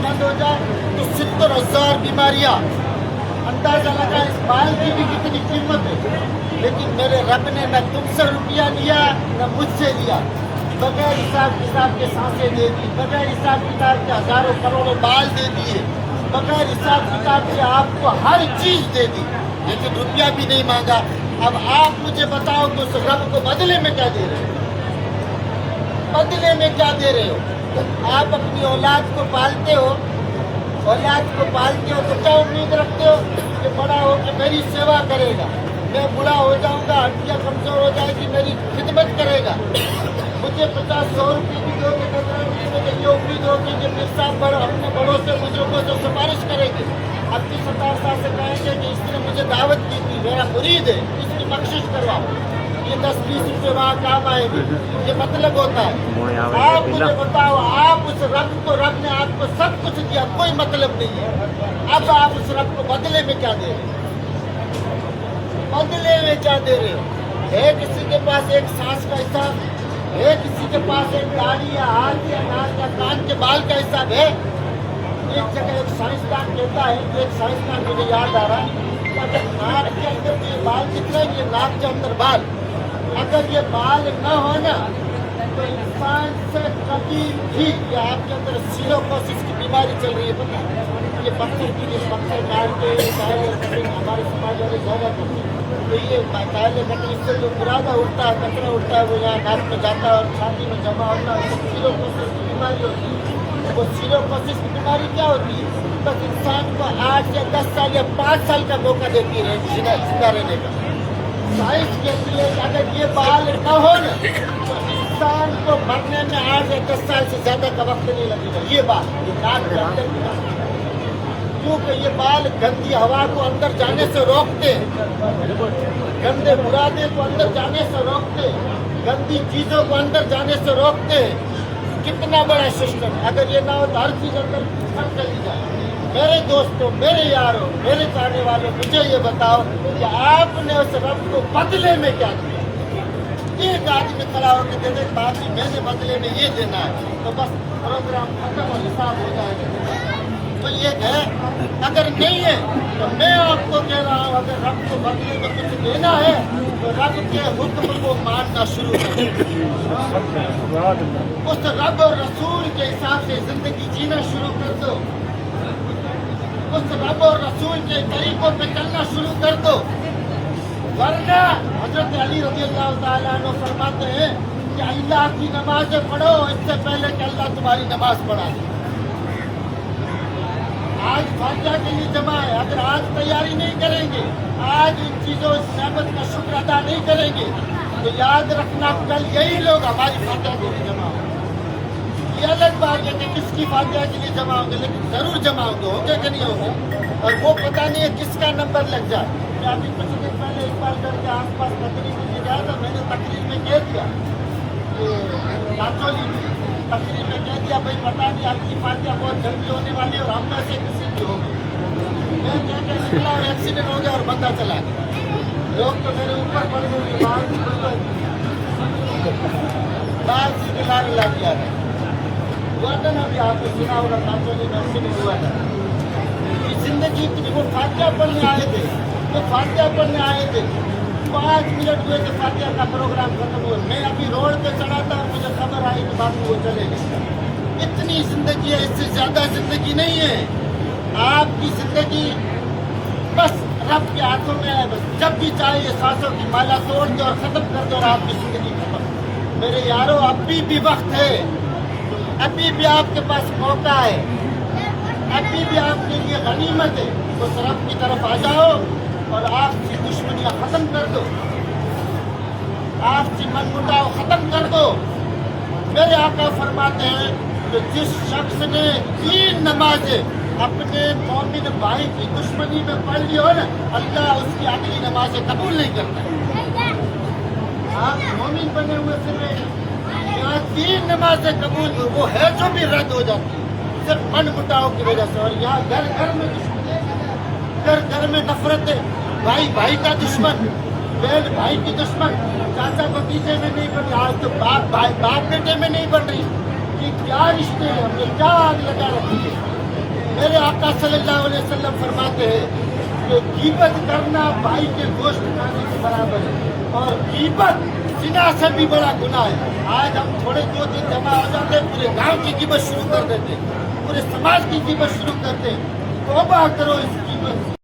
بند ہو جائے تو 70,000 بیماریاں. اندازہ لگا اس بال کی بھی کتنی قیمت ہے. لیکن میرے رب نے نہ تم سے روپیہ لیا نہ مجھ سے لیا. بغیر حساب کتاب کے سانسیں دے دی, بغیر حساب کتاب کے ہزاروں کروڑوں بال دے دیے, بغیر حساب کتاب کے آپ کو ہر چیز دے دی, لیکن روپیہ بھی نہیں مانگا. اب آپ مجھے بتاؤ کہ اس رب کو بدلے میں کیا دے رہے ہو؟ بدلے میں کیا دے رہے ہو؟ آپ اپنی اولاد کو پالتے ہو, اولاد کو پالتے ہو تو کیا امید رکھتے ہو کہ بڑا ہو کے میری سیوا کرے گا, میں بوڑھا ہو جاؤں گا, ہڈیاں کمزور ہو جائے گی, میری خدمت کرے گا, مجھے 50-100 روپئے بھی دو کہ مجھے یہ امید ہوگی کہ پیر صاحب بڑوں اپنے بڑوں سے بزرگوں سے سفارش کرے گی. اب بھی 70 سال سے کہیں گے کہ اس نے مجھے دعوت دی تھی, میرا مرید ہے, اس کی بخشش کرواؤ, یہ 10-20 روپئے وہاں کام آئے گی. یہ مطلب ہوتا ہے. آپ مجھے بتاؤ, آپ اس رب نے آپ کو سب کچھ دیا, کوئی مطلب نہیں ہے. اب آپ اس رب کو بدلے میں کیا دے رہے ہو؟ بدلے میں کیا دے رہے ہو؟ ہے کسی کے پاس ایک سانس کا حساب ہے, کسی کے پاس ایک داڑھی یا ہاتھ یا ناک یا کان کے بال کا حساب ہے. ایک جگہ ایک سائنسدان کہتا ہے, ایک سائنسدان مجھے یاد آ رہا ہے کہ اگر ناک کے اندر یہ بال دکھ رہے ہیں, یہ ناک کے اندر بال, اگر یہ بال نہ ہونا تو انسان سے کبھی بھی یہ آپ کے اندر سیروکوسس کی بیماری چل رہی ہے. پتہ ہے یہ پتھر کی جس پتھر کاٹ کے ہمارے سماج والے زیادہ کرتے ہیں, تو یہ کائل کٹی سے جو برادہ اٹھتا ہے, کچرا اٹھتا ہے, وہ یہاں ناک میں جاتا ہے اور چھاتی میں جمع ہوتا ہے, سیروکوسس کی بیماری ہوتی ہے. وہ سیروکوسس کی بیماری کیا ہوتی ہے؟ بس انسان کو 8 یا 10 سال یا 5 سال کا موقع دیتی ہے زندہ رہنے کا. سائنس کہتی ہے کہ اگر یہ بال نہ ہو نا تو انسان کو مرنے میں 8 یا 10 سال سے زیادہ کا وقت نہیں لگے گا. یہ بال, یہ ناک کے اندر کی بات, کیونکہ یہ بال گندی ہوا کو اندر جانے سے روکتے ہیں, گندے برادے کو اندر جانے سے روکتے ہیں, گندی چیزوں کو اندر جانے سے روکتے ہیں. کتنا بڑا سسٹم ہے. اگر یہ نہ ہو تو ہر چیز اندر سب چلی جائے. میرے دوستوں, میرے یاروں, میرے چاہنے والوں, مجھے یہ بتاؤ کہ آپ نے اس رب کو بدلے میں کیا دیا؟ ایک آدمی کھڑا ہو کے دے دے باقی میں نے بدلے میں یہ دینا ہے تو بس پروگرام ختم اور حساب ہو جائے گا. تو یہ ہے, اگر نہیں ہے تو میں آپ کو کہہ رہا ہوں, اگر رب کو بدلے میں کچھ دینا ہے تو رب کے حکم کو ماننا شروع کریں. اس رب اور رسول کے حساب سے زندگی جینا شروع کر دو, اس رب اور رسول کے طریقوں پہ چلنا شروع کر دو. ورنہ حضرت علی رضی اللہ تعالیٰ عنہ فرماتے ہیں کہ اللہ کی نمازیں پڑھو اس سے پہلے کہ اللہ تمہاری نماز پڑھا دے. آج فاتحہ کے لیے جمع ہے, اگر آج تیاری نہیں کریں گے, آج ان چیزوں اس نعمت کا شکر ادا نہیں کریں گے تو یاد رکھنا کل یہی لوگ ہماری فاتحہ کے لیے جمع ہوں گے. یہ الگ بات ہے کہ کس کی فاتحہ کے لیے جمع ہوں گے, لیکن ضرور جمع ہوں گے, ہوگے کہ نہیں ہوں گے, اور وہ پتہ نہیں ہے کس کا نمبر لگ جائے. میں ابھی کچھ دن پہلے اقبال گڑھ کے آس پاس تقریر میں گیا تھا, میں نے تقریر میں کہہ دیا لاچولی میں, تقریر میں کہہ دیا بھائی پتہ نہیں آپ کی فاتحہ بہت جلدی ہونے والی ہے اور ہم میں سے کسی کی ہوگی. میں کہہ کے نکلا اور ایکسیڈنٹ ہو گیا اور بندہ چلا گیا. لوگ تو میرے اوپر پڑ گئے, بال سے لا دیا تھا. ہوا تھا نا ابھی آپ کو سنا ہوگا, لاچولی میں ایکسیڈنٹ ہوا تھا. زندگی اتنی, وہ فاتحہ پڑھنے آئے تھے, وہ فاتحہ پڑھنے آئے تھے, 5 منٹ ہوئے کہ فاتحہ کا پروگرام ختم ہوا. میں ابھی روڈ پہ چڑھا تھا اور مجھے خبر آئی کہ باقی وہ چلے گئے. اتنی زندگی ہے, اس سے زیادہ زندگی نہیں ہے. آپ کی زندگی بس رب کے ہاتھوں میں ہے. بس جب بھی چاہیے سانسوں کی مالا توڑ دو اور ختم کر دو اور آپ کی زندگی ختم. میرے یاروں, ابھی بھی وقت ہے, ابھی بھی آپ کے پاس موقع ہے, ابھی بھی آپ کے لیے غنیمت ہے. اس رب کی طرف آ جاؤ اور آپ کی دشمنیاں ختم کر دو, آپ کی من مٹاؤ ختم کر دو. میرے آقا فرماتے ہیں کہ جس شخص نے 3 نمازیں اپنے مومن بھائی کی دشمنی میں پڑھ لی ہو نا, اللہ اس کی اگلی نمازیں قبول نہیں کرتا. آپ مومن بنے ہوئے پھر یہاں 3 نمازیں قبول, وہ ہے جو بھی رد ہو جاتی صرف من مٹاؤ کی وجہ سے. اور یہاں گھر گھر میں گھر گھر میں نفرتیں, بھائی بھائی کا دشمن, بہن بھائی کی دشمن, چاچا بھتیجے میں نہیں بن رہی, آج تو باپ بیٹے میں نہیں بن رہی. یہ کیا رشتے ہیں, ہم نے کیا آگ لگا رکھی ہے. میرے آقا صلی اللہ علیہ وسلم فرماتے ہیں کہ غیبت کرنا بھائی کے گوشت کھانے کے برابر ہے، اور غیبت زنا سے بھی بڑا گناہ ہے۔ آج ہم تھوڑے دو دن جمع ہو جاتے ہیں، پورے گاؤں کی غیبت شروع کر دیتے، پورے سماج کی غیبت شروع کرتے۔ توبہ کرو اس غیبت سے۔